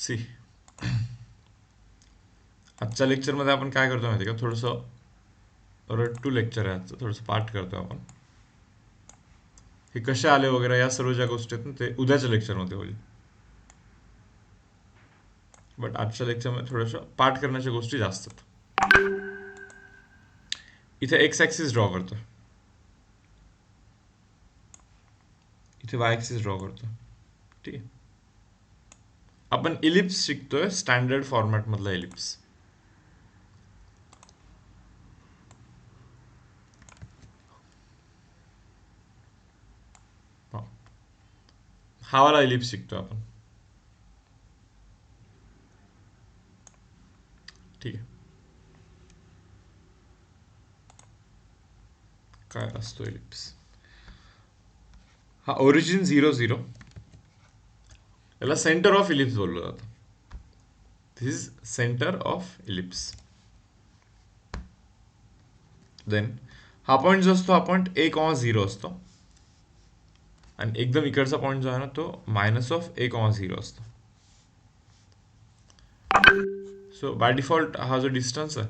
C आजच्या लेक्चरमध्ये आपण काय करतो माहिती का, थोडंसं रट्टू लेक्चर आहे आजचं, थोडंसं पाठ करतो आपण. हे कसे आले वगैरे या सर्व ज्या गोष्टी आहेत ना, ते उद्याच्या लेक्चरमध्ये होईल. बट आजच्या लेक्चरमध्ये थोडंसं पाठ करण्याच्या गोष्टी जास्त आहेत. इथे एक्स ॲक्सिस ड्रॉ करतो, इथे वाय ॲक्सिस ड्रॉ करतो. ठीक आहे. आपण इलिप्स शिकतोय, स्टँडर्ड फॉर्मॅट मधला इलिप्स. हा वाला इलिप्स शिकतोय आपण. ठीक आहे. काय असतो इलिप्स? हा ओरिजिन 0 0, याला सेंटर ऑफ इलिप्स बोललं जातं. This is centre of ellipse. Then हा पॉईंट जो असतो, हा पॉईंट a,0 असतो, आणि एकदम इकडचा पॉईंट जो आहे ना, तो -a,0 असतो. सो बाय डिफॉल्ट हा जो डिस्टन्स आहे,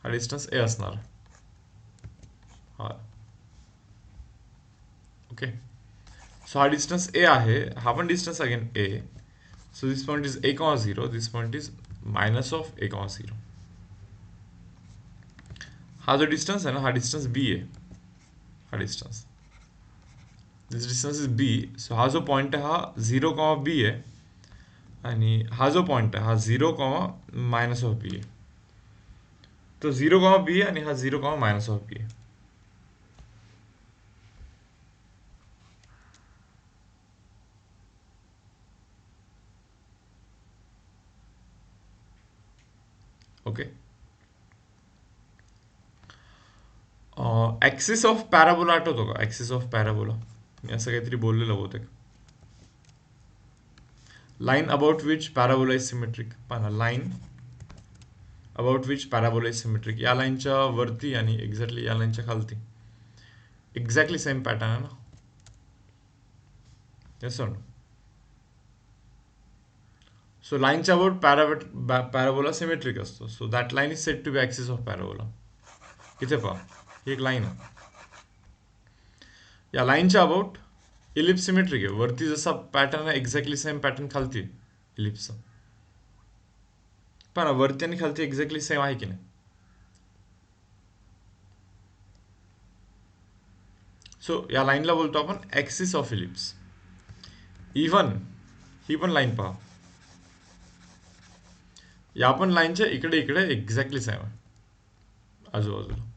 हा डिस्टन्स a असणार. हा ओके. सो हा डिस्टन्स a आहे, हा पण distance again a. So this point is a,0, this point is -a,0. हा जो डिस्टन्स आहे ना, हा डिस्टन्स b आहे. हा distance, this distance is b. So हा जो पॉइंट आहे, हा 0,b आहे, आणि हा जो पॉइंट आहे, हा 0,-b आहे. तो 0,b आहे, आणि हा 0,-b आहे. ओके. ॲक्सिस ऑफ पॅराबोला आठवतो का? ॲक्सिस ऑफ पॅराबोला मी असं काहीतरी बोललेलं होतं. Line about which parabola is symmetric. पहा ना, line about which parabola is symmetric. या लाईनच्या वरती आणि एक्झॅक्टली या लाईनच्या खालती एक्झॅक्टली सेम पॅटर्न आहे ना. Yes or no? सो लाईनच्या अबाउट पॅराबोला सिमेट्रिक असतो. So that line is set to be axis of parabola. इथे पहा, ही एक लाईन आहे. या लाईनच्या अबाउट इलिप्स सिमेट्रिक आहे. वरती जसा पॅटर्न आहे, एक्झॅक्टली सेम पॅटर्न खालती इलिप्सचा. पहा ना, वरती आणि खालती एक्झॅक्टली सेम आहे की नाही. सो या लाईनला बोलतो आपण ॲक्सिस ऑफ इलिप्स. इव्हन ही पण लाईन पहा, या पण लाईनच्या इकडे इकडे एक्झॅक्टली सेम आहे, आजूबाजूला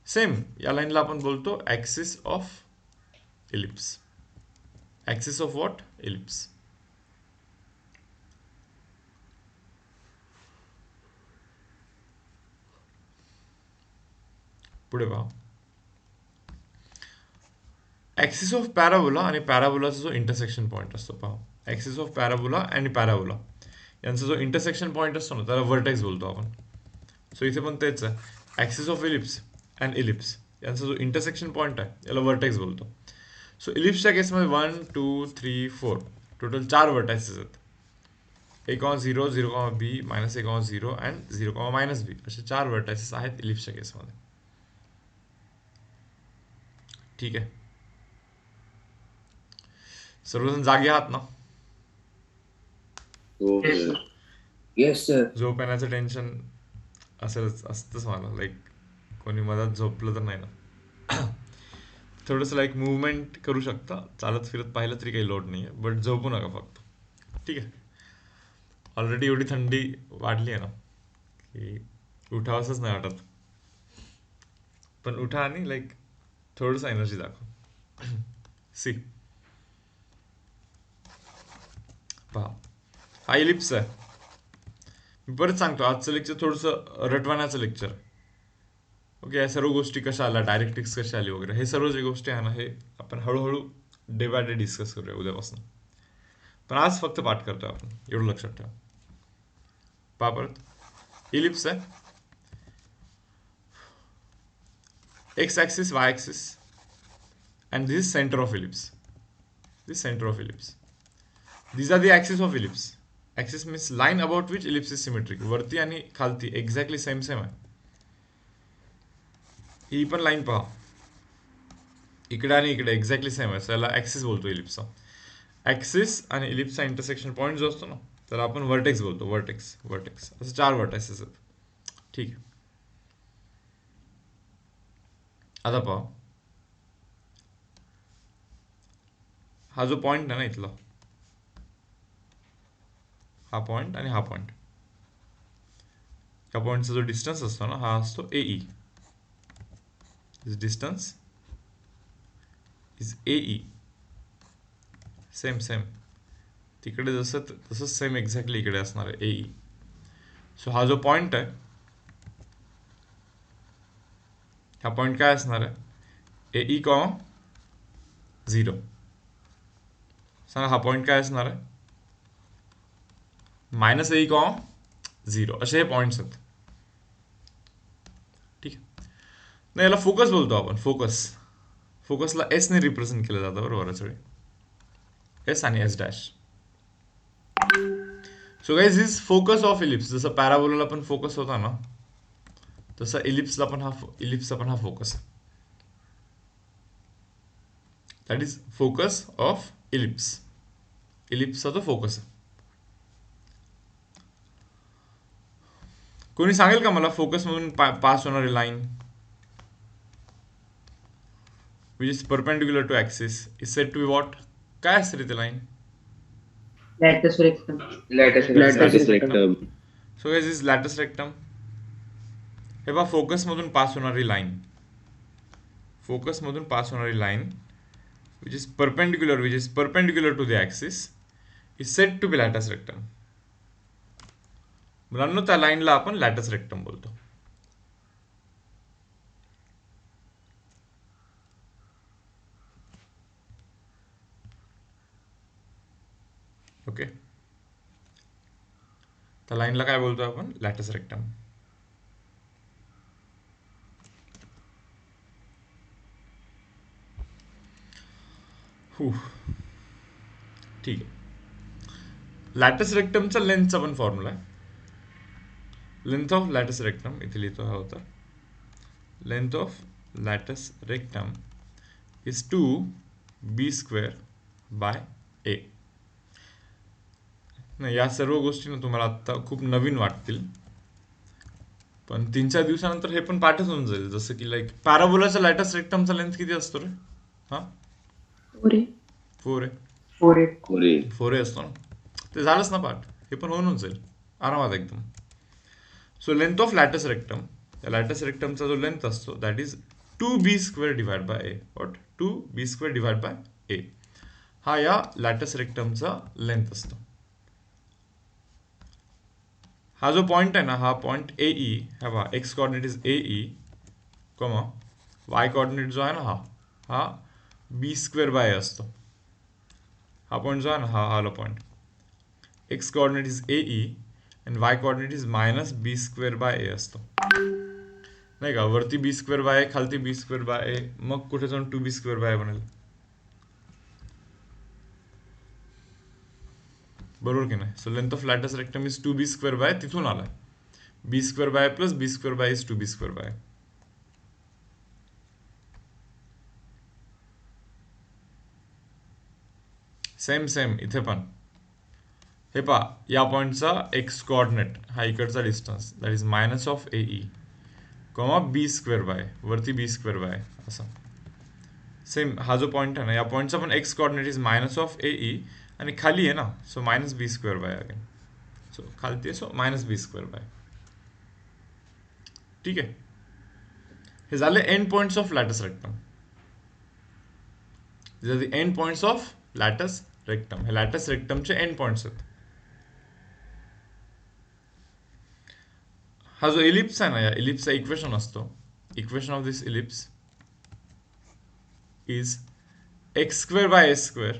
सेम. या लाईनला आपण बोलतो axis of ellipse. Axis of what? Ellipse. पुढे पहा, ॲक्सिस ऑफ पॅराबोला आणि पॅराबोलाचा जो इंटरसेक्शन पॉईंट असतो. पहा, ॲक्सिस ऑफ पॅराबोला आणि पॅराबोला यांचा जो इंटरसेक्शन पॉईंट असतो ना, त्याला व्हर्टेक्स बोलतो आपण. सो इथे पण तेच आहे, axis of ellipse and ellipse यांचा जो इंटरसेक्शन पॉईंट आहे, याला व्हर्टेक्स बोलतो. सो इलिप्सच्या केसमध्ये 1 2 3 4 टोटल 4 व्हर्टायसेस आहेत. a,0, 0,b, -a,0 and 0,-b असे 4 व्हर्टायसेस आहेत इलिप्सच्या केसमध्ये. ठीक आहे. सर्वजण जागे आहात ना? Yes sir. झोप येण्याचं टेन्शन असतंच मला. लाईक कोणी मधात झोपलं तर नाही ना. थोडंसं लाईक मुवमेंट करू शकता, चालत फिरत पाहिलं तरी काही लोड नाही आहे, बट झोपू नका फक्त. ठीक आहे. ऑलरेडी एवढी थंडी वाढली आहे ना की उठावंसंच नाही वाटत. पण उठा आणि लाईक थोडंसं एनर्जी दाखव. सी पहा, हा इलिप्स आहे. मी परत सांगतो, आजचं लेक्चर थोडंसं रटवाण्याचं लेक्चर. ओके. या सर्व गोष्टी कशा आल्या, डायरेक्ट्रिक्स कशी आली वगैरे, हे सर्व जे गोष्टी आहे ना, हे आपण हळूहळू डे बाय डे डिस्कस करूया उद्यापासून. पण आज फक्त पाठ करतोय आपण, एवढं लक्षात ठेवा. पहा परत, इलिप्स आहे, x axis, Y axis, and this is center of ellipse. This center of ellipse. These are the axis of ellipse. Axis means line about which ellipse is symmetric. वरती आणि खालती एक्झॅक्टली सेम सेम आहे. ही पण line पहा, इकडे आणि इकडे exactly same आहे. त्याला ॲक्सिस बोलतो इलिप्सचा. ॲक्सिस आणि इलिप्सचा इंटरसेक्शन पॉईंट जो असतो ना, त्याला आपण वर्टेक्स बोलतो. वर्टेक्स वर्टेक्स असं 4 वर्टेक्सेस आहेत. ठीक आहे. आता पहा, हा जो पॉईंट आहे ना इथला, हा पॉईंट आणि हा पॉईंट, या पॉईंटचा जो डिस्टन्स असतो ना, हा असतो AE. This distance is AE. Same same तिकडे जसं तसंच सेम एक्झॅक्टली इकडे असणार आहे AE. सो हा जो पॉईंट आहे, हा पॉईंट काय असणार आहे? AE, 0. सांगा हा पॉईंट काय असणार आहे? -AE, 0 असे हे पॉईंट्स आहेत. ठीक आहे. नाही, याला फोकस बोलतो आपण. फोकसला S ने रिप्रेझेंट केलं जातं बरोबर सगळे. S आणि S dash. So guys is focus of ellipse. जसं पॅराबोलाला पण फोकस होता ना, तसा इलिप्सचा पण हा फोकस आहे. That is focus of ellipse. इलिप्सचा तो फोकस आहे. कोणी सांगेल का मला फोकस मधून पास होणारी line which is perpendicular to axis is said to be what? काय असते रे ते line? Latus rectum. Latus rectum. So guys is latus rectum. हे बघा, फोकस मधून पास होणारी line, which is perpendicular to the axis is said to be latus rectum. मुलांनो, त्या लाईनला आपण लॅटस रेक्टम बोलतो. ओके, त्या लाईनला काय बोलतो आपण? लॅटस रेक्टम. ठीक आहे. लॅटस रेक्टमचा लेंथचा पण फॉर्म्युला आहे. लेंथ ऑफ लॅटस रेक्टम इथे लिहितो हा होता. Length of latus rectum is 2b² by a. नाही, या सर्व गोष्टी ना तुम्हाला आत्ता खूप नवीन वाटतील, पण 3-4 दिवसानंतर हे पण पाठच होऊन जाईल. जसं की लाईक पॅराबोलाचा लॅटस रेक्टमचा लेंथ किती असतो रे? हा, 4 आहे. 4 असतो ना, ते झालंच ना पाठ. हे पण होऊन जाईल आरामात एकदम. So length of latus rectum, या लॅटस रेक्टमचा जो लेंथ असतो that is 2b² divide by a. What? 2b² divide by a. हा या लॅटस रेक्टमचा लेंथ असतो. हा जो पॉईंट आहे ना, हा पॉईंट AE, हा बघा, x coordinate is AE, y coordinate जो आहे ना, हा b² बाय a असतो. हा पॉईंट जो आहे ना, हा वाला point, X coordinate is AE आणि Y coordinate is -b² by a असतो. नाही का? वरती b² बाय a, खालती b² बाय a, मग कुठे जाऊन 2b² बाय a बनेल. बरोबर की नाही? So length of latus rectum is 2b² by, तिथून आलाय. b² by plus b² by is 2b² by. Same इथे पण. हे पहा, या पॉईंटचा एक्स कॉर्डिनेट हा इकडचा distance that is -AE, b² by, वरती b² बाय असं. सेम हा जो पॉईंट आहे ना, या पॉईंटचा पण एक्स कॉर्डिनेट इज -AE आणि खाली आहे ना, so -b² bye again. So खालती आहे, सो -b² बाय. ठीक आहे. हे झाले end points of latus rectum. This are the end points of latus rectum. हे लॅटस रेक्टमचे एंड पॉइंट्स आहेत. हा जो इलिप्स आहे ना, या इलिप्सचा इक्वेशन असतो, equation of this ellipse is x² by a²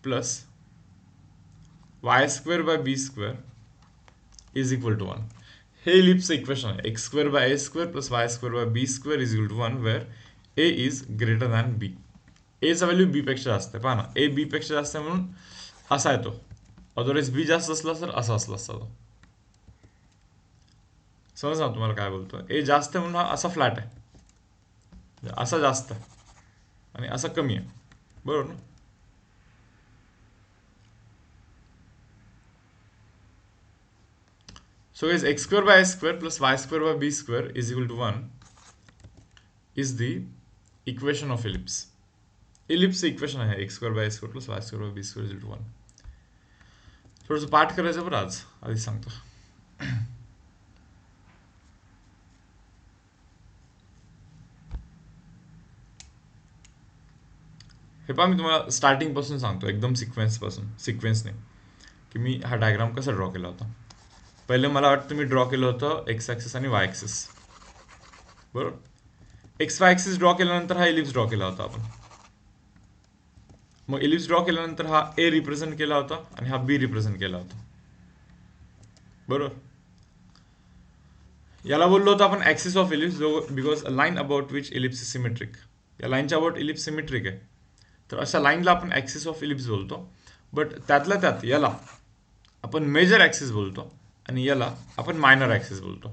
plus y² by b² is equal to 1. हे इलिप्सचं इक्वेशन आहे. x² by a² plus y² by b² is equal to 1 where a is greater than b. a चा value b पेक्षा जास्त आहे. पहा ना, a b पेक्षा जास्त आहे म्हणून असा येतो. अदरवाईज बी जास्त असला तर असा असला असता तो. समजा तुम्हाला काय बोलतो, ए जास्त आहे म्हणून हा असा फ्लॅट आहे, असा जास्त आहे आणि असा कमी आहे, बरोबर ना. So is x square by s square plus y square by b square is equal to 1 is the equation of ellipse. Ellipse equation आहे x square by s square plus y square by b square is equal to 1. थोडंसं पाठ करायचं बरं आज, आधी सांगतो. हे पहा, मी तुम्हाला स्टार्टिंग पासून सांगतो, एकदम सिक्वेन्सने, की मी हा डायग्राम कसा ड्रॉ केला होता. पहिले मला वाटतं मी ड्रॉ केलं होतं एक्स ॲक्सिस आणि वाय ॲक्सिस, बरोबर. एक्स वाय ॲक्सिस ड्रॉ केल्यानंतर हा एलिप्स ड्रॉ केला होता आपण. मग एलिप्स ड्रॉ केल्यानंतर हा ए रिप्रेझेंट केला होता आणि हा बी रिप्रेझेंट केला होता, बरोबर. याला बोललो होतो आपण axis of ellipse, because a line about which ellipse is symmetric. या लाईनच्या अबाउट एलिप्स सिमेट्रिक आहे, तर अशा लाईनला आपण ॲक्सिस ऑफ एलिप्स बोलतो. बट त्यातल्या त्यात याला आपण मेजर ॲक्सिस बोलतो आणि याला आपण मायनर ॲक्सिस बोलतो,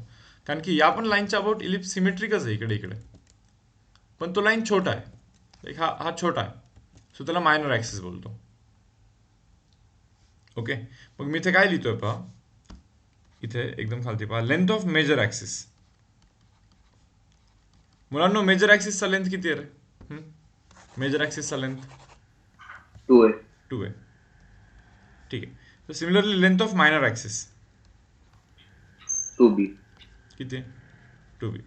कारण की या पण लाईनच्या अबाउट इलिप्स सिमेट्रिकच आहे इकडे इकडे, पण तो लाईन छोटा आहे, लाईक हा छोटा आहे, सो त्याला मायनर ॲक्सिस बोलतो. ओके, मग मी इथे काय लिहितोय पहा, इथे एकदम खालती पहा, लेंथ ऑफ मेजर ॲक्सिस. मुलांनो मेजर ॲक्सिसचा लेंथ किती आहे रे? मेजर ॲक्सिसचा लेंथ 2 आहे. 2 आहे, ठीक आहे. तर similarly length of minor axis 2b. किती आहे? 2b.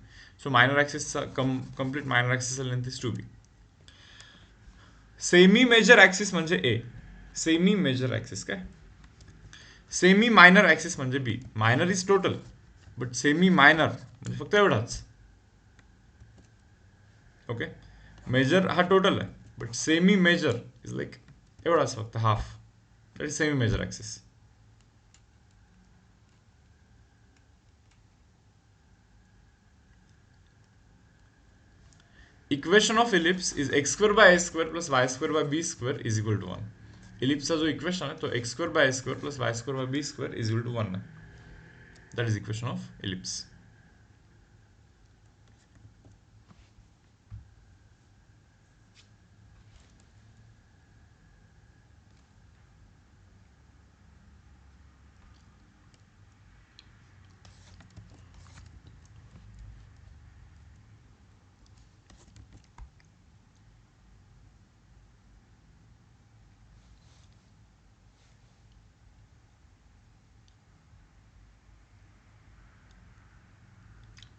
सो मायनर ॲक्सिसचा कम्प्लीट मायनर ॲक्सिसचा length is 2b. Semi major axis म्हणजे ए. सेमी मेजर ॲक्सिस काय? सेमी मायनर ॲक्सिस म्हणजे b. Minor is total, but semi minor म्हणजे फक्त एवढाच. ओके, मेजर हा टोटल आहे, but semi major is like एवढाच, फक्त half. That is semi major axis. Equation of ellipse is x square by S square plus Y square by B square is equal to 1. इलिप्सचा जो equation आहे तो X square by S square plus Y square by B square is equal to 1 आहे. That is equation of ellipse.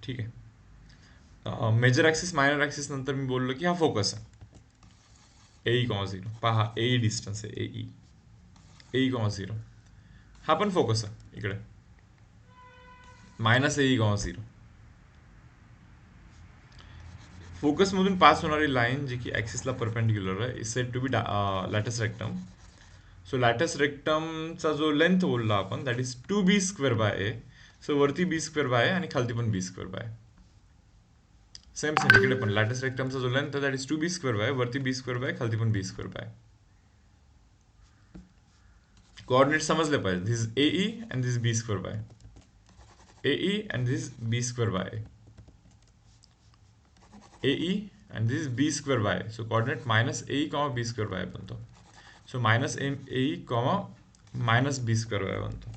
ठीक आहे. Major axis minor axis नंतर मी बोललो की हा फोकस आहे, ए कॉमा 0. पहा ए डिस्टन्स आहे, ए कॉमा 0 हा पण फोकस आहे इकडे, मायनस ए कॉमा 0. फोकसमधून पास होणारी लाईन जी की ॲक्सिसला परपेंडिक्युलर आहे is said to be latus रेक्टम. सो लॅटस रेक्टमचा जो लेंथ बोलला आपण that is 2b square by a. So वरती बी स्क्वेअर बाय आणि खालती पण बी स्क्वेअर बाय. सेम इकडे पण लॅटस रेक्टमचा जो लेंथ आहे that is 2b square bye, वरती बी स्क्वेअर बाय, खालती पण बी स्क्वेअर बाय. कोऑर्डिनेट समजले पाहिजे. This a e and this b square by, a e and this b square by, a e and this b square by. So coordinate minus a e comma B square by बनतो. So minus a e comma minus B square by बनतो.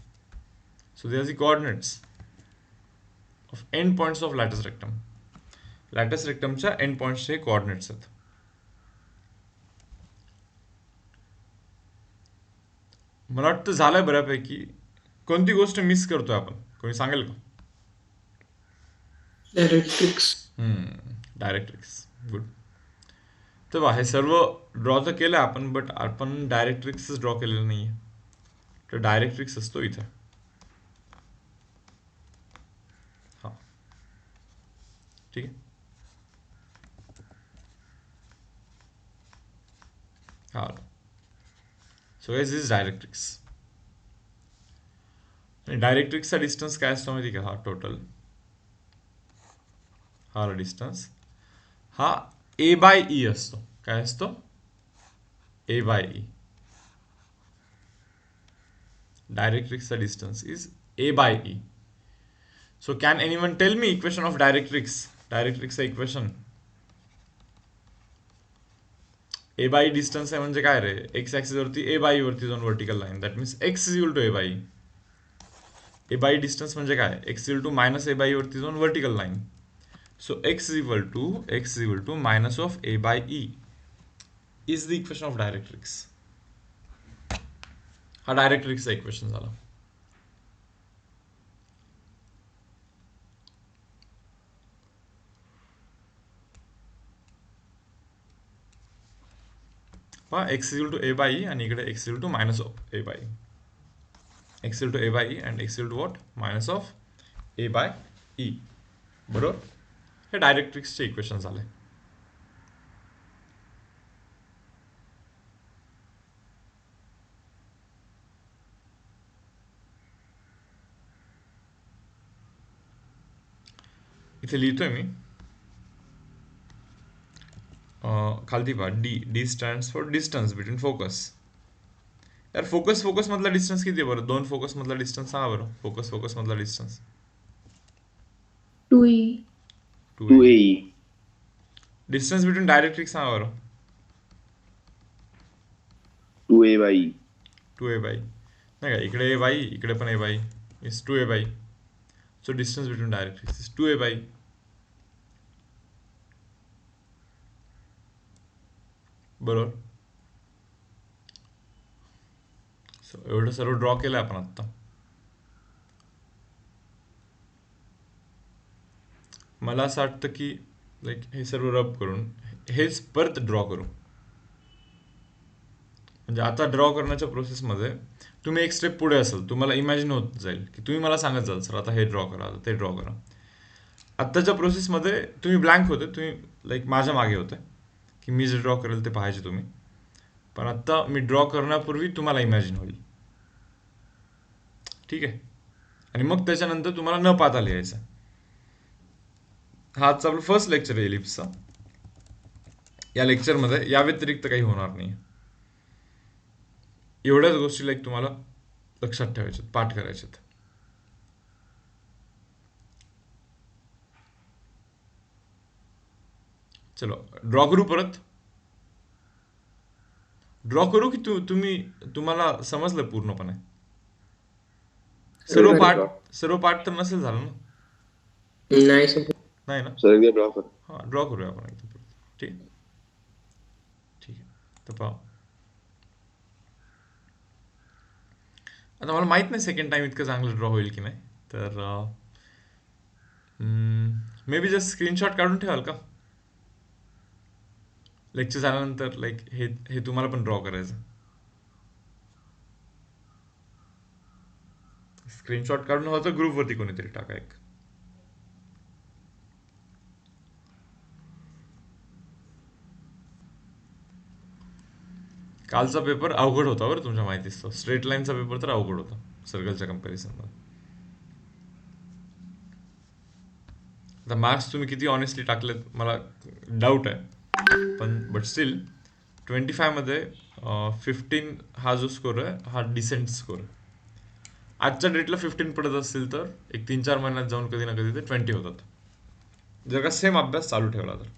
So they are the coordinates of end points of latus rectum. Latus रेक्टमच्या एंड पॉइंट्सचे coordinates आहेत. मला वाटतं झालंय बऱ्यापैकी. कोणती गोष्ट मिस करतोय आपण, कोणी सांगेल का? डायरेक्ट्रिक्स. Directrix, good. तर हे सर्व ड्रॉ तर केलं आपण, बट आपण डायरेक्ट्रिक्सच ड्रॉ केलेलं नाही आहे. तर डायरेक्ट्रिक्स असतो इथे, हां, ठीक आहे. हां, सो हेज इज डायरेक्ट्रिक्स. डायरेक्ट्रिक्सचा डिस्टन्स काय असतो माहिती का? हा टोटल, हा डिस्टन्स हा ए बाय ई असतो. काय असतो? A by e. Directrixचा distance is a by e. So can anyone tell me equation of directrix? Directrixचा equation a by e distance आहे म्हणजे काय रे, x ऍक्सिस वरती a by e वरती जाऊन vertical line, that means x is equal to a by e. a by e distance म्हणजे काय, x equal to minus a by e वरती जाऊन vertical line. So x is equal to minus of a by e is the equation of directrix. हा डायरेक्ट्रिक्सचा equation झाला. पहा x equal to a by e आणि इकडे x equal to minus of a by e. x equal to a by e and x equal to what, minus of a by e. बरोबर, हे डायरेक्ट्रिक्सचे equation झाले. इथे लिहितोय मी खालती पहा, D stands for distance between focus. यार focus मधला distance किती आहे बरं, दोन फोकस मधला डिस्टन्स सांगा बरं. फोकस मधला distance 2e. 2AE. Distance between directrix सांगा बरं. 2A by E. 2a bye, नाही का, इकडे a बाय, इकडे पण a by, is 2a by. So distance between directrix is 2a by. बरोबर. सो एवढं सर्व ड्रॉ केलं आपण आत्ता. मला असं वाटतं की लाईक हे सर्व रब करून हेच परत ड्रॉ करू. म्हणजे आता ड्रॉ करण्याच्या प्रोसेसमध्ये तुम्ही एक स्टेप पुढे असाल, तुम्हाला इमॅजिन होत जाईल की तुम्ही मला सांगत जाल सर आता हे ड्रॉ करा, आता ते ड्रॉ करा. आत्ताच्या प्रोसेसमध्ये तुम्ही ब्लँक होते, तुम्ही लाईक माझ्या मागे होते की मी जे ड्रॉ करेल ते पाहायचे तुम्ही. पण आत्ता मी ड्रॉ करण्यापूर्वी तुम्हाला इमॅजिन होईल. ठीक आहे, आणि मग त्याच्यानंतर तुम्हाला न पाहता लिहायचं. हा आजचा आपलं फर्स्ट लेक्चर आहे एलिप्सचा. या लेक्चरमध्ये या व्यतिरिक्त काही होणार नाही. एवढ्याच गोष्टी लाईक तुम्हाला लक्षात ठेवायच्यात, पाठ करायच्यात. चलो ड्रॉ करू, परत ड्रॉ करू की तुम्हाला समजलं पूर्णपणे. सर्व पाठ तर नसेल झालं ना. नाही सर. नाही ना. सर एकदा ड्रॉ कर. हां, ड्रॉ करूया आपण एकदम परत. ठीक ठीक आहे. तर पहा, आता मला माहित नाही सेकंड टाइम इतकं चांगलं ड्रॉ होईल की नाही. तर मे बी जस्ट स्क्रीनशॉट काढून ठेवाल का लेक्चर झाल्यानंतर, लाईक हे तुम्हाला पण ड्रॉ करायचं. स्क्रीनशॉट काढून हवं तर ग्रुपवरती कोणीतरी टाका एक. कालचा पेपर अवघड होता बरं, तुमच्या माहितीच तो. स्ट्रेट लाईनचा पेपर तर अवघड होता सर्कलच्या कम्पॅरिझनमध्ये. आता मार्क्स तुम्ही किती ऑनेस्टली टाकलेत मला डाऊट आहे, पण बट स्टील 25 मध्ये 15 हा जो स्कोर आहे हा डिसेंट स्कोर आहे. आजच्या डेटला 15 पडत असतील तर एक 3-4 महिन्यात जाऊन कधी ना कधी ते 20 होतात, जर का सेम अभ्यास चालू ठेवला तर.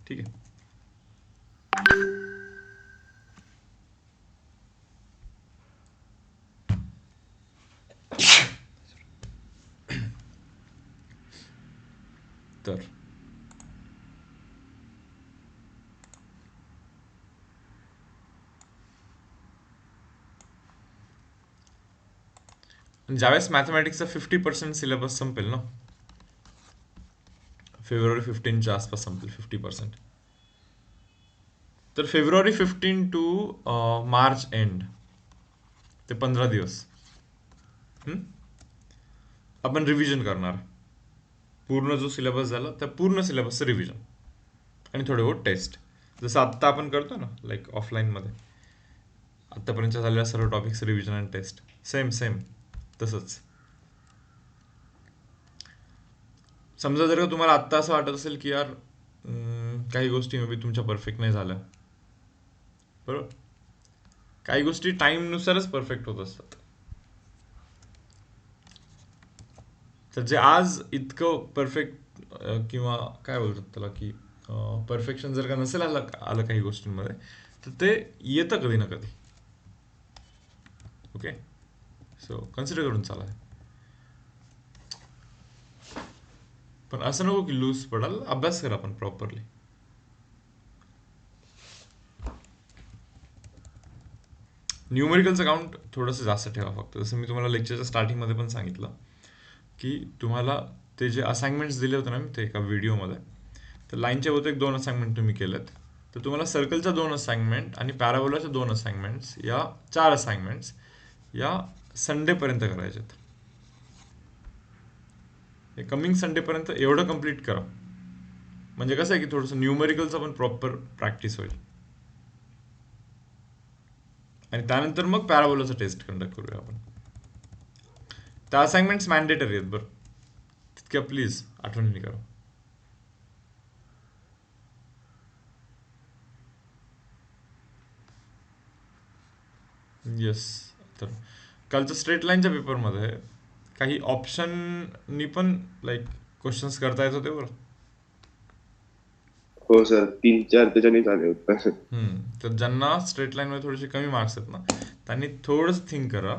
ठीक आहे. तर ज्यावेळेस मॅथमॅटिक्सचा 50% सिलेबस संपेल ना, फेब्रुवारी 15च्या आसपास संपेल 50%. तर फेब्रुवारी 15 टू मार्च एंड ते 15 दिवस आपण रिव्हिजन करणार. पूर्ण जो सिलेबस झाला त्या पूर्ण सिलेबसचं रिव्हिजन आणि थोडे बहुत टेस्ट, जसं आत्ता आपण करतो ना लाईक ऑफलाईनमध्ये. आत्तापर्यंत झालेल्या सर्व टॉपिक्स रिव्हिजन आणि टेस्ट सेम तसंच. समजा जर का तुम्हाला आत्ता असं वाटत असेल की यार काही गोष्टी मे बी तुमच्या परफेक्ट नाही झाल्या, बरोबर, काही गोष्टी टाईमनुसारच परफेक्ट होत असतात. तर जे आज इतकं परफेक्ट किंवा काय बोलतात त्याला की परफेक्शन जर का नसेल आलं काही गोष्टींमध्ये, तर ते येतं कधी ना कधी. ओके, सो कन्सिडर करून चाला. पण असं नको की लूज पडाल, अभ्यास करा पण प्रॉपरली. न्यूमेरिकलचं काउंट थोडंसं जास्त ठेवा फक्त. जसं मी तुम्हाला लेक्चरच्या स्टार्टिंगमध्ये पण सांगितलं की तुम्हाला ते जे असाइनमेंट्स दिले होते ना मी ते एका व्हिडिओमध्ये, तर लाईनच्या बहुतेक 2 असाइनमेंट तुम्ही केलेत. तर तुम्हाला सर्कलच्या 2 असाइनमेंट आणि पॅराबोलाच्या 2 असाइनमेंट्स या 4 असाइनमेंट्स या संडेपर्यंत करायचे. हे कमिंग संडेपर्यंत एवढं कम्प्लीट करा. म्हणजे कसं आहे की थोडंसं न्यूमेरिकलचं पण प्रॉपर प्रॅक्टिस होईल. आणि त्यानंतर मग पॅराबोलाचं टेस्ट कंडक्ट करूया आपण. त्या असाइनमेंट्स मॅन्डेटरी आहेत बरं, तितक्या प्लीज आठवणीने करा. येस. तर कालच्या स्ट्रेट लाईनच्या पेपरमध्ये काही ऑप्शननी पण लाईक क्वेश्चन्स करता येत होते बरं. हो सर, 3-4 त्याच्याने झाले होते. तर ज्यांना स्ट्रेट लाईनमध्ये थोडेसे कमी मार्क्स आहेत ना, त्यांनी थोडंसं थिंक करा.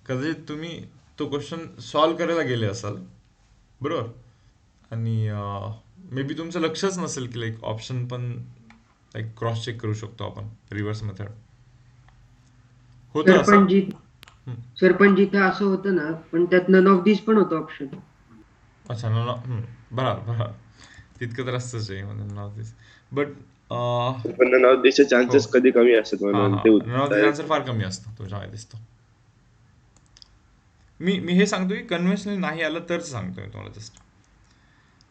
कदाचित तुम्ही तो क्वेश्चन सॉल्व करायला गेले असाल बरोबर, आणि मे बी तुमचं लक्षच नसेल की लाईक ऑप्शन पण लाईक क्रॉस चेक करू शकतो आपण रिव्हर्स मेथड. होतं असं. पण जिथं असं होतं ना, पण त्यात नन ऑफ दिस पण होतं ऑप्शन. अच्छा, बरोबर. तितकं तर असतंच आहे म्हणजे नाव दिस. बट पण नाव द्यायचे चान्सेस हो. कधी कमी असतात म्हणून ते नॉर्थ आन्सर फार कमी असतं तुमच्या माहिती दिसतो. मी हे सांगतोय की कन्व्हेन्शनल नाही आलं तर सांगतोय तुम्हाला just.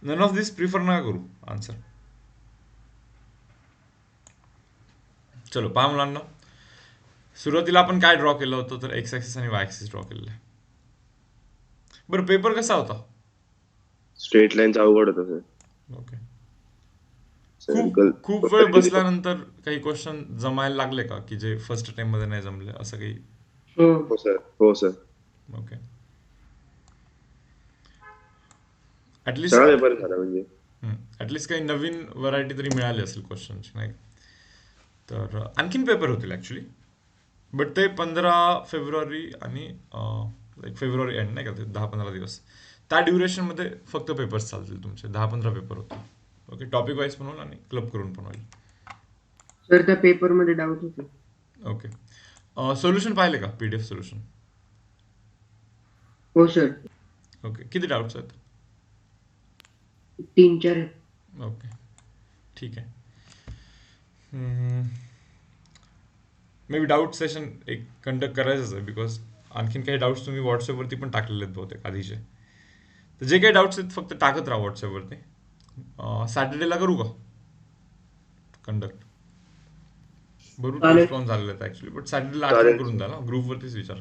None of this prefer नका करू आन्सर. चलो पहा मुलांना, सुरुवातीला आपण काय ड्रॉ केलं होतं, तर एक्स ॲक्सिस आणि वाय ॲक्सिस ड्रॉ केलेलं आहे. बरं, पेपर कसा होता? स्ट्रेट लाईनचा अवघड होता सर. ओके. सर्कल खूप वेळ बसल्यानंतर काही क्वेश्चन जमायला लागले का की जे फर्स्ट टाइम मध्ये नाही जमले, असं काही? हो सर, हो सर. ओके. ऍटलिस्ट सगळा पेपर झाला म्हणजे. ऍटलिस्ट काही नवीन व्हरायटी तरी मिळाली असेल क्वेश्चनची, नाही? तर आणखीन पेपर होतील ॲक्च्युली, बट ते 15 फेब्रुवारी आणि लाईक फेब्रुवारी एंड नाही का, ते 10-15 दिवस त्या ड्युरेशनमध्ये फक्त पेपर्स चालतील तुमचे. 10-15 पेपर होतील. ओके, टॉपिक वाईज पण होईल आणि क्लब करून पण होईल. सर त्या पेपरमध्ये डाऊट होते. ओके. सोल्युशन पाहिले का, PDF सोल्युशन? हो सर, ओके. किती डाऊट्स आहेत? 3-4. ओके, ठीक आहे. मे बी डाऊट सेशन एक कंडक्ट करायचंच आहे, बिकॉज आणखीन काही डाऊट्स तुम्ही व्हॉट्सअपवरती पण टाकलेले आहेत बहुतेक आधीचे. तर जे काही डाऊट्स आहेत फक्त टाकत राहा व्हॉट्सअपवरती. सॅटर्डेला करू का कंडक्ट? बरोबर, चालेल. पोस्टपोन झालेलं आहेत ॲक्च्युली, बट सॅटर्डेला आठवण चालेल. करून द्या ना, ग्रुपवरतीच विचार.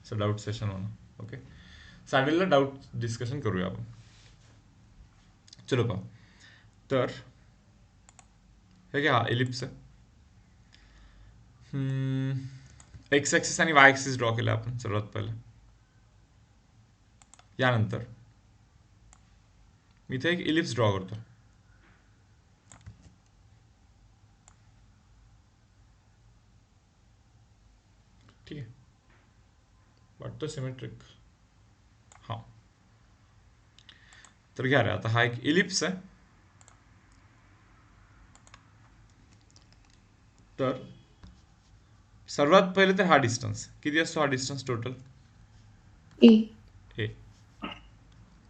असं डाऊट सेशन होणं. ओके, सॅटर्डेला डाऊट डिस्कशन करूया आपण. चलो पहा, तर हे घ्या, हा एलिप्स आहे. एक्स ॲक्सिस आणि वाय ॲक्सिस ड्रॉ केला आपण सर्वात पहिलं. यानंतर मी इथे एक इलिप्स ड्रॉ करतो. ठीक आहे, वाटतं सिमेट्रिक. हां, तर घ्या रे, आता हा एक इलिप्स आहे. तर सर्वात पहिले तर हा डिस्टन्स किती असतो? हा डिस्टन्स टोटल ए,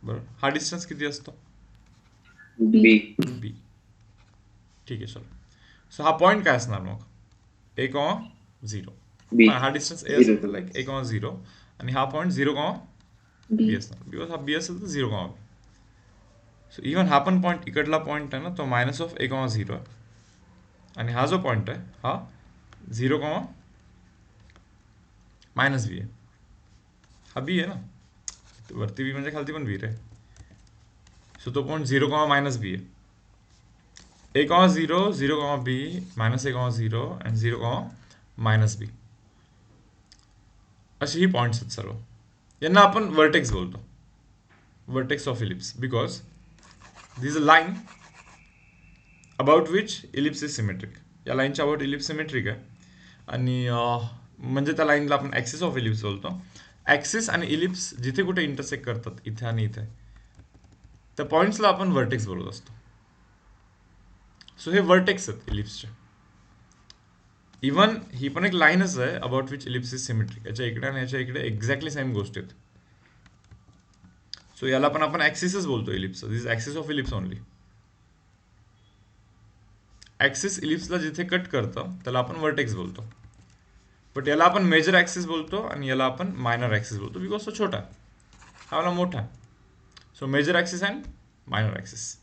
बरोबर. हा डिस्टन्स किती असतो? बी. बी. ठीक आहे, चलो. सो हा पॉईंट काय असणार मग? A,0. बी. हा डिस्टन्स ए असेल तर लाईक A,0, आणि हा पॉईंट 0,B असणार. बिकॉज हा बी असेल तर 0,B. सो इव्हन हा पण पॉईंट, इकडला पॉईंट आहे ना, तो -A,0 आहे. आणि हा जो पॉईंट आहे हा 0,-B आहे. हा बी आहे ना, वरती बी म्हणजे खालती पण बी रे. सो तो पॉईंट 0,-B आहे. A,0, 0,B, -A,0 and 0,-B. असे ही पॉईंट्स आहेत सर्व. यांना आपण वर्टेक्स बोलतो, vertex of ellipse, because this a line about which ellipse is symmetric. या लाईनच्या अबाउट इलिप्स सिमेट्रिक आहे. आणि म्हणजे त्या लाईनला आपण ॲक्सिस ऑफ इलिप्स बोलतो. ॲक्सिस आणि इलिप्स जिथे कुठे इंटरसेक्ट करतात, इथे आणि इथे, त्या पॉईंट्सला आपण वर्टेक्स बोलत असतो. सो हे वर्टेक्स आहेत इलिप्सचे. इवन ही पण एक लाईनच आहे about which ellipse is symmetric. याच्या इकडे आणि याच्या इकडे एक्झॅक्टली सेम गोष्टी आहेत. सो याला पण आपण ॲक्सिसच बोलतो ellipse. This axis of ellipse only. Axis इलिप्सला जिथे कट करतं त्याला आपण वर्टेक्स बोलतो. बट याला आपण मेजर ॲक्सिस बोलतो आणि याला आपण मायनर ॲक्सिस बोलतो, बिकॉज तो छोटा आहे, हा वाला मोठा आहे. So major axis and minor axis.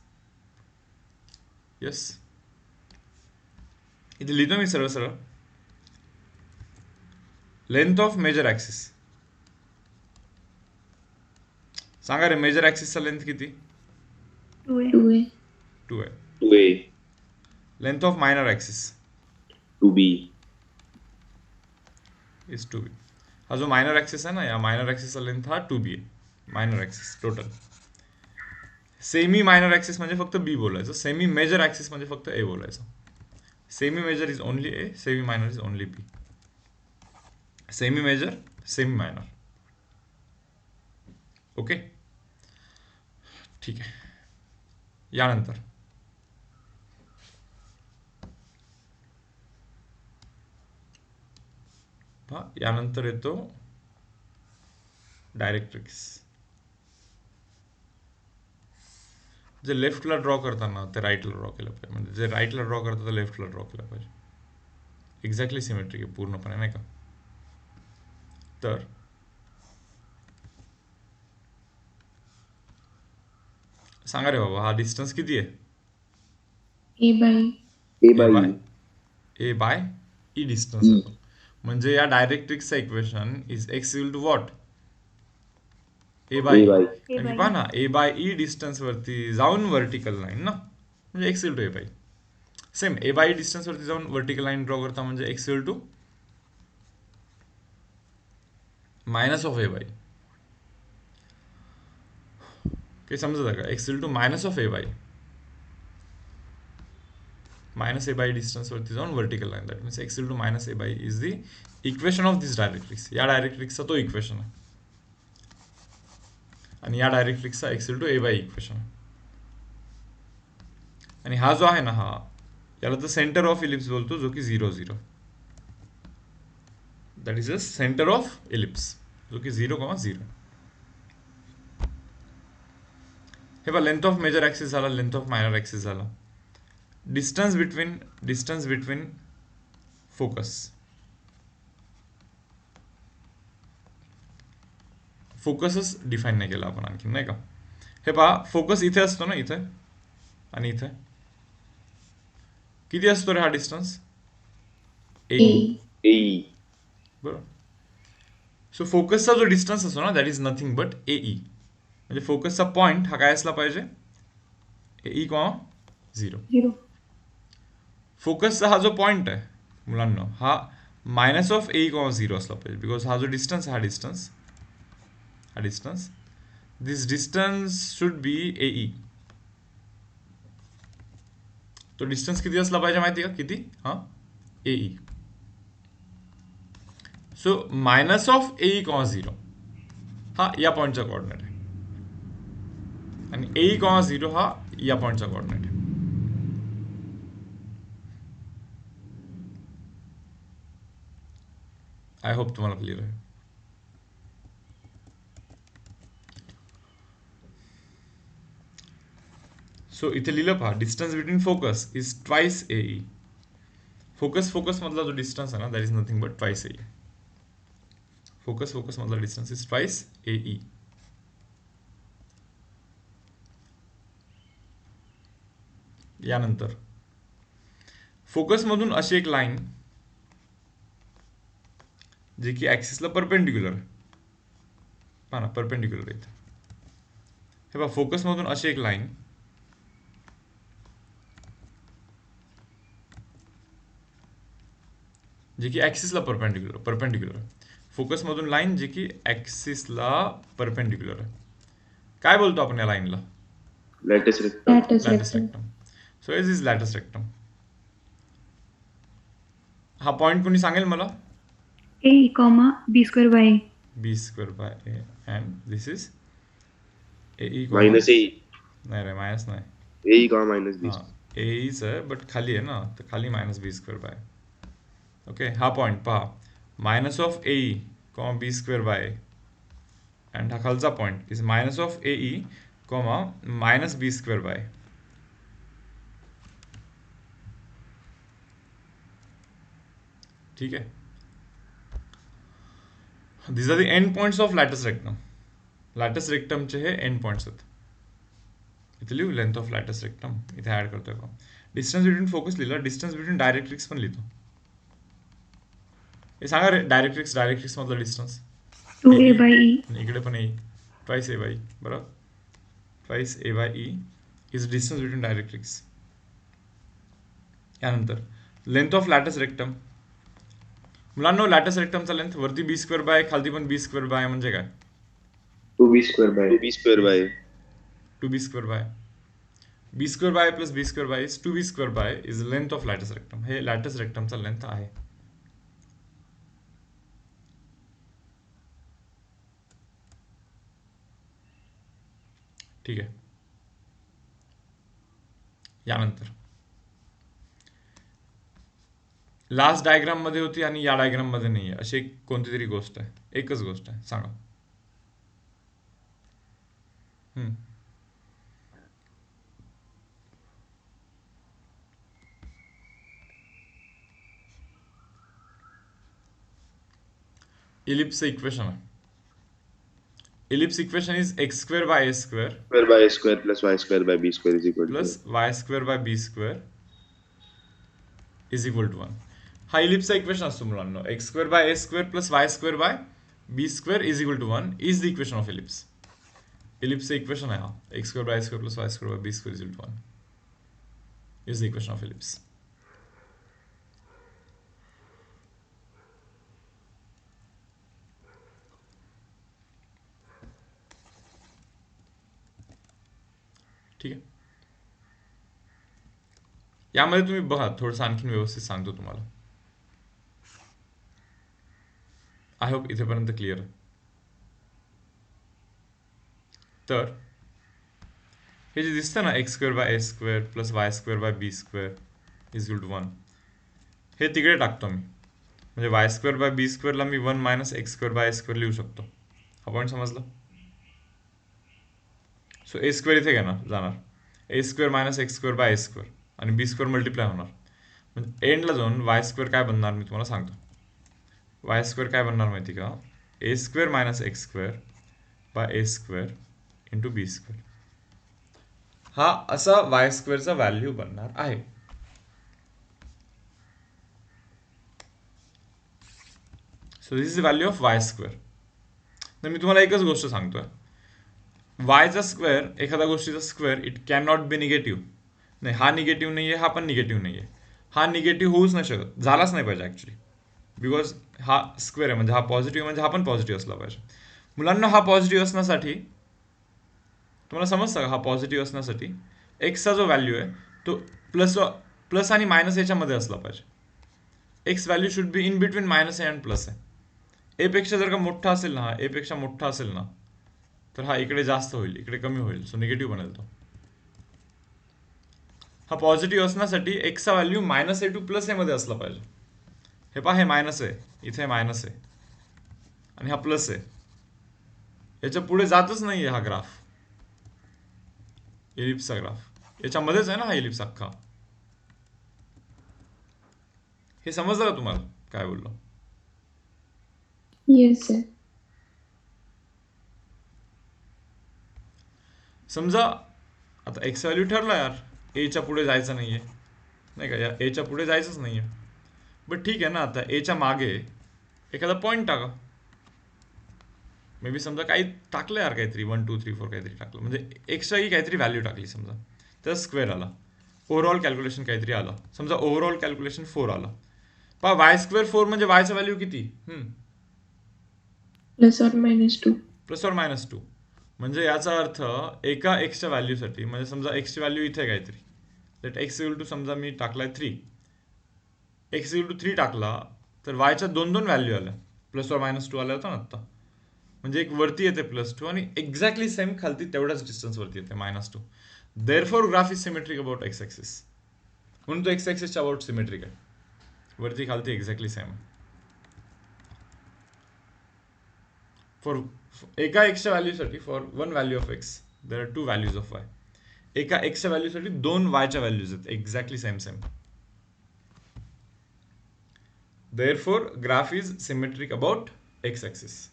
Yes, इथे लिहितो मी सरळ सरळ. Length of major axis. सांगा रे, मेजर ॲक्सिसचा लेंथ किती? 2 टू आहे. 2a, length of minor axis 2b, is 2b. हा जो मायनर ॲक्सिस आहे ना, या मायनर ॲक्सिसचा लेंथ हा 2b आहे. Minor axis total. Semi minor axis म्हणजे फक्त बी बोलायचं. सेमी मेजर ॲक्सिस म्हणजे फक्त ए बोलायचं. Semi major is only A, semi minor is only B. Semi major, semi minor. Okay, ठीक आहे. यानंतर यानंतर येतो डायरेक्ट्रिक्स. जे लेफ्टला ड्रॉ करताना ते राईटला ड्रॉ केलं पाहिजे. म्हणजे जे राईटला ड्रॉ करतात ते लेफ्टला ड्रॉ केलं पाहिजे. एक्झॅक्टली सिमेट्रिक आहे पूर्णपणे, नाही का? तर सांगा रे बाबा, हा डिस्टन्स किती आहे? A by a by e, a by E distance येतो. म्हणजे या डायरेक्ट्रिक्सचं equation is x equal to what? A by. a by कारण की पहा ना, ए बाय ई डिस्टन्स वरती जाऊन वर्टिकल लाईन ना, म्हणजे X equal to A by. Same A by E distance वरती जाऊन वर्टिकल लाईन ड्रॉ करता म्हणजे X equal to minus of A by. काही समजत का? X equal to minus of A by. Minus A by distance वरती जाऊन vertical line. That means X equal to minus A by is the equation of this directrix. या डायरेक्ट्रिक्सचा तो equation आहे. आणि या डायरेक्ट्रिक्सचा X equal to A by equation आहे. आणि हा जो आहे ना, हा याला तर सेंटर ऑफ इलिप्स बोलतो, जो की 0 0. That is a centre of ellipse, जो की 0,0. हे बघा, लेंथ ऑफ मेजर ॲक्सिस झाला, लेंथ ऑफ मायनर ॲक्सिस झाला. Distance between focus. फोकसच डिफाईन नाही केला आपण आणखी, नाही का? हे पहा, फोकस इथे असतो ना, इथे आणि इथे. किती असतो रे हा डिस्टन्स? ए. ae, बरोबर. सो फोकसचा जो डिस्टन्स असतो ना, that is nothing but A E. म्हणजे फोकसचा पॉईंट हा काय असला पाहिजे? ए ई कॉमा 0. 0. फोकसचा हा जो पॉईंट आहे मुलांना, हा मायनस ऑफ ए कॉमा 0 असला पाहिजे. बिकॉज हा जो डिस्टन्स आहे, हा distance this distance should be A E. तो डिस्टन्स किती असला पाहिजे माहिती का? किती? हा, A E. So minus of A comma 0 हा या पॉईंटचा कोऑर्डिनेट आहे, आणि ए कॉमा 0 हा या पॉईंटचा कोऑर्डिनेट आहे. आय होप तुम्हाला क्लिअर आहे. सो इथे लिहिलं पहा, distance between focus is twice A E. Focus मधला जो डिस्टन्स आहे ना, that is nothing but twice A E. Focus मधला distance is twice A E. यानंतर फोकस मधून अशी एक लाईन जी की ॲक्सिसला परपेंडिक्युलर आहे. पहा ना, परपेंडिक्युलर इथे. हे पहा, फोकस मधून अशी एक लाईन जी की ॲक्सिसला परपेंडिक्युलर. फोकसमधून लाईन जी की ॲक्सिसला परपेंडिक्युलर आहे. काय बोलतो आपण या लाईनला? Latus rectum. Latus latus rectum. Rectum. So is is latus rectum. हा पॉईंट कोणी सांगेल मला? A, comma, B square by A. B square by A and this is A minus A नाही रे, मायनस नाही. A comma minus B. हां, एईच आहे बट खाली आहे ना, तर खाली minus B square by. Okay, हा पॉईंट पहा, minus of AE comma B square by A and हा खालचा point is minus of AE comma minus B square by. ठीक आहे. This are the end points of latus rectum. Latus रेक्टमचे हे end points आहेत. इथे लिहू लेंथ ऑफ लॅटिस रेक्टम, इथे ॲड करतोय का. डिस्टन्स बिटवीन फोकस लिहिलं, डिस्टन्स बिटवीन डायरेक्ट्रिक्स पण लिहितो. हे सांगा रे, डायरेक्ट्रिक्स मधला डिस्टन्स 2A by E. इकडे पण ए ट्वाइस ए बाय बरोबर. Twice A by E is distance between directrix. यानंतर लेंथ ऑफ लॅटिस रेक्टम. मुलांना लॅटिस रेक्टमचा लेंथ वरती बी स्क्वेअर बाय, खालती पण बी स्क्वेअर बाय म्हणजे काय? 2B square by. B square by. 2b square by. B square by plus B square by is 2b square by is length of latus rectum. हे latus रेक्टमचा length आहे. ठीक आहे. यानंतर लास्ट डायग्राम मध्ये होती आणि या डायग्राम मध्ये नाही आहे अशी एक कोणती तरी गोष्ट आहे. एकच गोष्ट आहे, सांगा. इलिप्स इक्वेशन आहे. Ellipse equation is x square by A square square by A square plus Y square by B square is equal to plus Y square by B square is equal to 1. हा इलिप्सचा equation असतो मुलांना. X square by A square plus Y square by B square is equal to 1 is the equation of ellipse. इलिप्सचा equation आहे हा. X square by A square plus Y square by B square is equal to 1 is the equation of ellipse. ठीक आहे. यामध्ये तुम्ही बघा, थोडंसं आणखीन व्यवस्थित सांगतो तुम्हाला. आय होप इथेपर्यंत क्लिअर. तर हे जे दिसतं ना, X square by A square plus Y square by B square is equal to 1, हे तिकडे टाकतो मी. म्हणजे वाय स्क्वेअर बाय बी स्क्वेअरला मी 1 minus X square by A square लिहू शकतो. हा पॉईंट समजला. सो ए स्क्वेअर इथे घेणार जाणार, A square minus X square by A square आणि बी स्क्वेअर मल्टिप्लाय होणार. म्हणजे एंडला जाऊन वाय स्क्वेअर काय बनणार मी तुम्हाला सांगतो. वाय स्क्वेअर काय बनणार माहिती का? A square minus X square by A square into B square. हा असा वाय स्क्वेअरचा व्हॅल्यू बनणार आहे. So this is the value of Y square. तर मी तुम्हाला एकच गोष्ट सांगतोय, वायचा स्क्वेअर, एखाद्या गोष्टीचा square, it can not be negative. नाही, हा निगेटिव्ह नाही आहे, हा पण निगेटिव्ह नाही आहे. हा निगेटिव्ह होऊच नाही शकत, झालाच नाही पाहिजे ॲक्च्युली, बिकॉज हा स्क्वेअर आहे म्हणजे हा पॉझिटिव्ह, म्हणजे हा पण पॉझिटिव्ह असला पाहिजे. मुलांना हा पॉझिटिव्ह असण्यासाठी तुम्हाला समजतं का? हा पॉझिटिव्ह असण्यासाठी एक्सचा जो व्हॅल्यू आहे तो प्लस आणि मायनस याच्यामध्ये असला पाहिजे. X value should be in between minus A and plus आहे. ए पेक्षा जर का मोठा असेल ना, हा ए पेक्षा मोठा असेल ना, तर हा इकडे जास्त होईल, इकडे कमी होईल, सो निगेटिव्ह बनेल तो. हा पॉझिटिव्ह असण्यासाठी एक्सचा व्हॅल्यू मायनस ए टू प्लस ए मध्ये असला पाहिजे. हे पहा, हे मायनस आहे, इथे मायनस आहे आणि हा प्लस आहे. याच्या पुढे जातच नाही आहे हा ग्राफ, इलिप्सचा ग्राफ. याच्यामध्येच आहे ना हा इलिप्स अख्खा. हे समजलं का तुम्हाला काय बोललो? Yes, sir. समजा आता एक्स व्हॅल्यू ठरला यार, एच्या पुढे जायचं नाहीये, नाही का, या एच्या पुढे जायचंच नाहीये. बट ठीक आहे ना, आता एच्या मागे एखादा पॉईंट टाका. मे बी समजा काही टाकलं यार, काहीतरी 1 2 3 4 काहीतरी टाकलं, म्हणजे एक्सची काहीतरी व्हॅल्यू टाकली समजा, त्याचा स्क्वेअर आला. ओव्हरऑल कॅल्क्युलेशन काहीतरी आलं, समजा ओव्हरऑल कॅल्क्युलेशन 4 आलं. पहा, वाय स्क्वेअर 4 म्हणजे वायचं व्हॅल्यू किती? Plus or minus 2. Plus or minus 2. म्हणजे याचा अर्थ एका एक्सच्या व्हॅल्यूसाठी, म्हणजे समजा एक्सची व्हॅल्यू इथे आहे काहीतरी, लेट एक्स इक्वल टू समजा मी टाकलाय 3, एक्स इक्वल टू 3 टाकला तर वायच्या दोन दोन व्हॅल्यू आल्या, प्लस ऑर मायनस 2 आल्या होता ना आत्ता. म्हणजे एक वरती येते +2 आणि एक्झॅक्टली सेम खालती तेवढ्याच डिस्टन्स वरती येते -2. Therefore graph is symmetric about X axis. म्हणून तो एक्स ॲक्सिसच्या अबाउट सिमेट्रिक आहे, वरती खालती एक्झॅक्टली सेम. फॉर एका एक्सच्या व्हॅल्यूसाठी, for one value of X there are two values of Y. एका एक्सच्या व्हॅल्यूसाठी दोन वायच्या व्हॅल्यूज आहेत exactly same. Therefore graph is symmetric about X axis.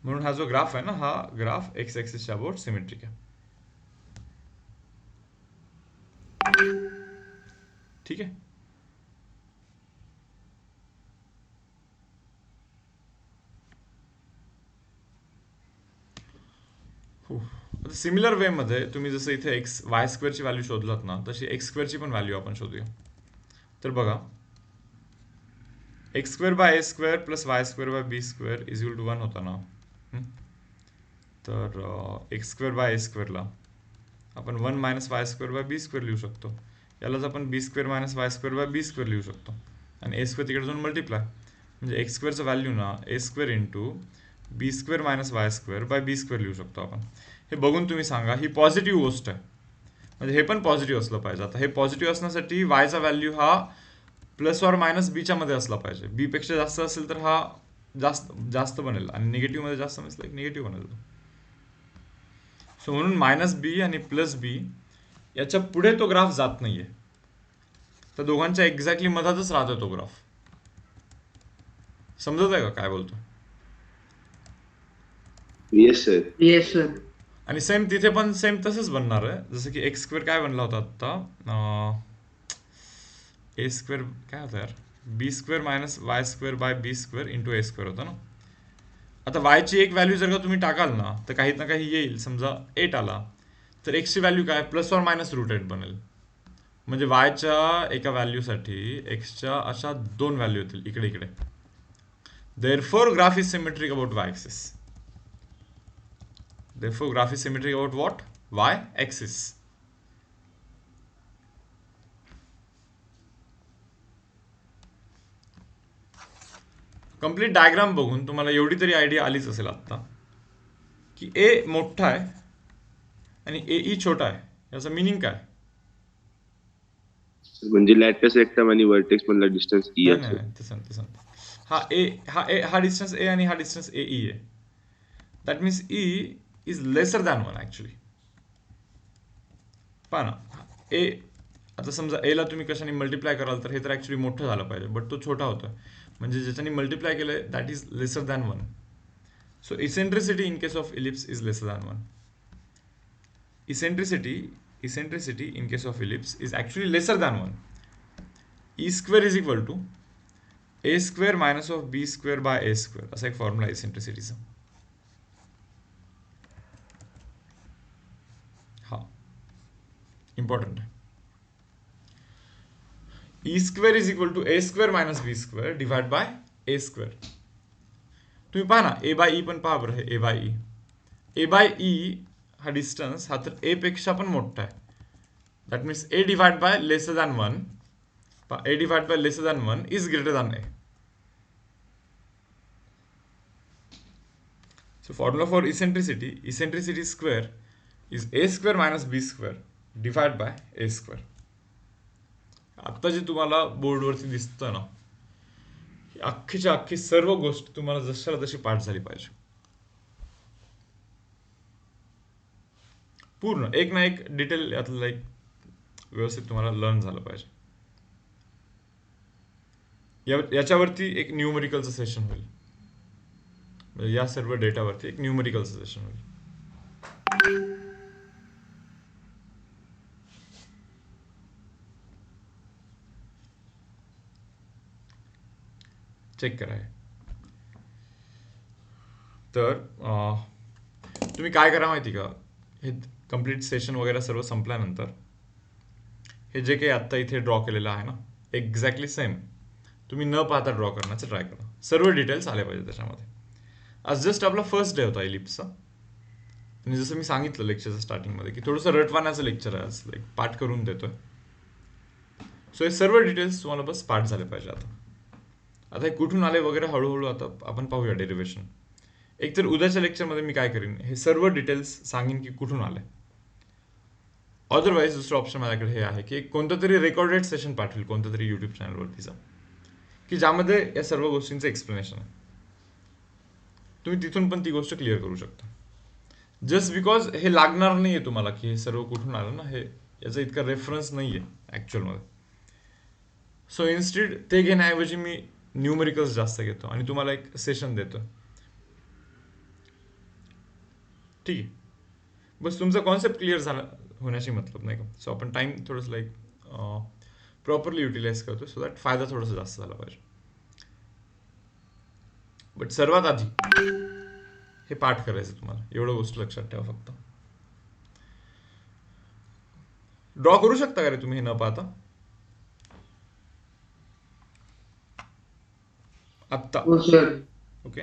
म्हणून हा जो ग्राफ आहे ना, हा ग्राफ एक्स ॲक्सिसच्या अबाउट सिमेट्रिक आहे. ठीक आहे. आता सिमिलर वे मध्ये तुम्ही जसं इथे एक्स वाय स्क्वेअरची व्हॅल्यू शोधलात ना, तशी एक्स स्क्वेअरची पण व्हॅल्यू आपण शोधूया. तर बघा, X square by A square plus Y square by B square is equal to 1 होता ना. तर एक्स स्क्वेअर बाय ए स्क्वेअरला आपण 1 minus Y square by B square लिहू शकतो. यालाच आपण B square minus Y square by B square लिहू शकतो. आणि ए स्क्वेअर तिकडे जाऊन मल्टिप्लाय, म्हणजे एक्स स्क्वेअरचं व्हॅल्यू ना A square into B square minus Y square by B square लिहू शकतो आपण. हे बघून तुम्ही सांगा, ही पॉझिटिव्ह गोष्ट आहे, म्हणजे हे पण पॉझिटिव्ह असलं पाहिजे. आता हे पॉझिटिव्ह असण्यासाठी वायचा व्हॅल्यू हा प्लस ऑर मायनस बीच्या मध्ये असला पाहिजे. बी पेक्षा जास्त असेल तर हा जास्त बनेल, आणि निगेटिव्ह मध्ये जास्त नसलं की निगेटिव्ह बनेल. सो म्हणून मायनस बी आणि प्लस बी याच्या पुढे तो ग्राफ जात नाहीये, तर दोघांच्या एक्झॅक्टली मधातच राहतो तो ग्राफ. समजत आहे का काय बोलतो? Yes sir. Yes sir. आणि सेम तिथे पण सेम तसंच बनणार आहे, जसं की एक्स स्क्वेअर काय बनला होता आत्ता, ए स्क्वेअर काय होता यार, B square minus Y square by B square into A square होता ना. आता वायची एक व्हॅल्यू जर का तुम्ही टाकाल ना, तर काही ना काही येईल. समजा 8 आला तर एक्सची व्हॅल्यू काय प्लस ऑर मायनस √8 बनेल. म्हणजे वायच्या एका व्हॅल्यूसाठी एक्सच्या अशा दोन व्हॅल्यू येतील इकडे इकडे. Therefore graph is symmetric about Y axis. Therefore, graph is symmetric about what? Y axis. Complete diagram बघून तुम्हाला एवढी तरी आयडिया आलीच असेल आता की ए मोठा आहे आणि ए ई छोटा आहे. याचा मिनिंग काय? म्हणजे लॅटस रेक्टम आणि व्हर्टेक्स मधला डिस्टन्स ई नाही नाही तसं हा डिस्टन्स ए आणि हा डिस्टन्स ए ई आहे. That means E is lesser than 1 actually. पहा ना, ए आता समजा एला तुम्ही कशाने मल्टिप्लाय कराल तर हे तर ॲक्च्युली मोठं झालं पाहिजे, बट तो छोटा होता. म्हणजे ज्याच्याने मल्टिप्लाय केलं that is lesser than 1. So eccentricity in case of ellipse is lesser than 1. Eccentricity in case of ellipse is actually lesser than 1. E square is equal to a square minus of b square by a square. असा एक formula इसेंट्रिसिटीचा. हा important आहे. E square is equal to a square minus b square divided by a square. तुम्ही पहा ना, a by e पण पहा बरं, हे a by e. a by e हा डिस्टन्स हा तर ए पेक्षा पण मोठा आहे. That means A divide by lesser than 1, A divide by lesser than 1 is greater than A. So formula for eccentricity square is A square minus B square divide by A square. आत्ता जे तुम्हाला बोर्डवरती दिसतं ना, अख्खीच्या अख्खी सर्व गोष्ट तुम्हाला जशाला तशी पाठ झाली पाहिजे. पूर्ण एक ना एक डिटेल यातलं एक व्यवस्थित तुम्हाला लर्न झालं पाहिजे. याच्यावरती एक न्यूमरिकलचं सेशन होईल, म्हणजे या सर्व डेटावरती एक न्यूमरिकलचं सेशन होईल. चेक करा. तर तुम्ही काय करा माहिती का, हे कंप्लीट सेशन वगैरे सर्व संपल्यानंतर हे जे काही आत्ता इथे ड्रॉ केलेलं आहे ना, एक्झॅक्टली सेम तुम्ही न पाहता ड्रॉ करण्याचं ट्राय करा. सर्व डिटेल्स आले पाहिजे त्याच्यामध्ये. आज जस्ट आपला फर्स्ट डे होता इलिप्सचा. आणि जसं मी सांगितलं लेक्चरच्या स्टार्टिंगमध्ये की थोडंसं रटवाण्याचं लेक्चर आहे आज, लाईक पाठ करून देतोय. सो हे सर्व डिटेल्स तुम्हाला बस पाठ झाले पाहिजे आता हे कुठून आले वगैरे हळूहळू आता आपण पाहूया डेरिव्हेशन. एकतर उद्याच्या लेक्चरमध्ये मी काय करीन, हे सर्व डिटेल्स सांगेन की कुठून आले. अदरवाईज दुसरं ऑप्शन माझ्याकडे हे आहे की एक कोणतं तरी रेकॉर्डेड सेशन पाठवेल कोणत्या तरी यूट्यूब चॅनलवरतीचा, की ज्यामध्ये या सर्व गोष्टींचं एक्सप्लेनेशन आहे. तुम्ही तिथून पण ती गोष्ट क्लिअर करू शकता. जस्ट बिकॉज हे लागणार नाही आहे तुम्हाला की हे सर्व कुठून आलं ना, हे याचा इतका रेफरन्स नाही आहे ॲक्च्युअलमध्ये. सो इन्स्टेड ते घेण्याऐवजी मी न्यूमेरिकल्स जास्त घेतो आणि तुम्हाला एक सेशन देतो. ठीक आहे, बस तुमचा कॉन्सेप्ट क्लिअर झाला होण्याची मतलब नाही का. सो आपण टाइम थोडंसं लाईक प्रॉपरली युटिलाइज करतो सो दॅट फायदा थोडासा जास्त झाला पाहिजे. बट सर्वात आधी हे पाठ करायचं तुम्हाला, एवढं गोष्ट लक्षात ठेवा फक्त. ड्रॉ करू शकता का रे तुम्ही हे न पाहता आत्ता? हो सर. ओके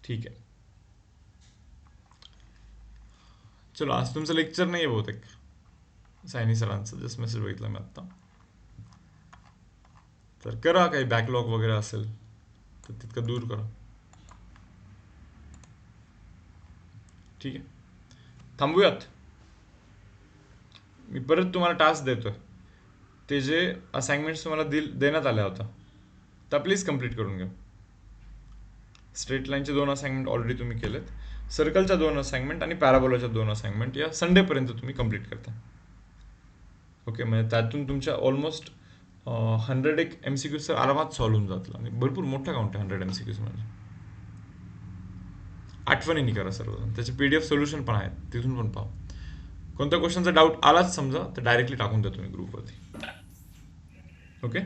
ठीक आहे. चलो आज तुमचं लेक्चर नाही आहे बहुतेक, सायनी सरांचं जस्ट मेसेज बघितलं मी आत्ता. तर करा, काही बॅकलॉग वगैरे असेल तर तितकं दूर करा. ठीक आहे, थांबूयात. मी परत तुम्हाला टास्क देतोय. ते जे असाइनमेंट्स तुम्हाला देण्यात आल्या होत्या त्या प्लीज कम्प्लीट करून घ्या. स्ट्रेट लाईनचे 2 असाइनमेंट ऑलरेडी तुम्ही केलेत. सर्कलच्या 2 असाइनमेंट आणि पॅराबोलाच्या 2 असाइनमेंट या संडेपर्यंत तुम्ही कम्प्लीट करता. ओके, म्हणजे त्यातून तुमच्या ऑलमोस्ट 100 एक MCQs तर आरामात सॉल्व्ह होऊन जातील. आणि भरपूर मोठा काउंट आहे 100 MCQs म्हणजे. आठवणीने करा सर्वजण. त्याचे PDF सोल्युशन पण आहेत, तिथून पण पहा. कोणत्या क्वेश्चनचा डाऊट आलाच समजा तर डायरेक्टली टाकून द्या तुम्ही ग्रुपवरती. ओके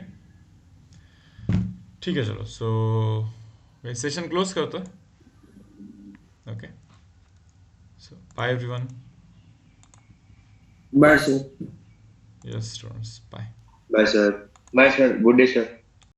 ठीक आहे. चलो सो सेशन क्लोज करतो. Okay so bye everyone. Bye sir. Yes students, bye. Bye sir. Bye sir. Good day sir.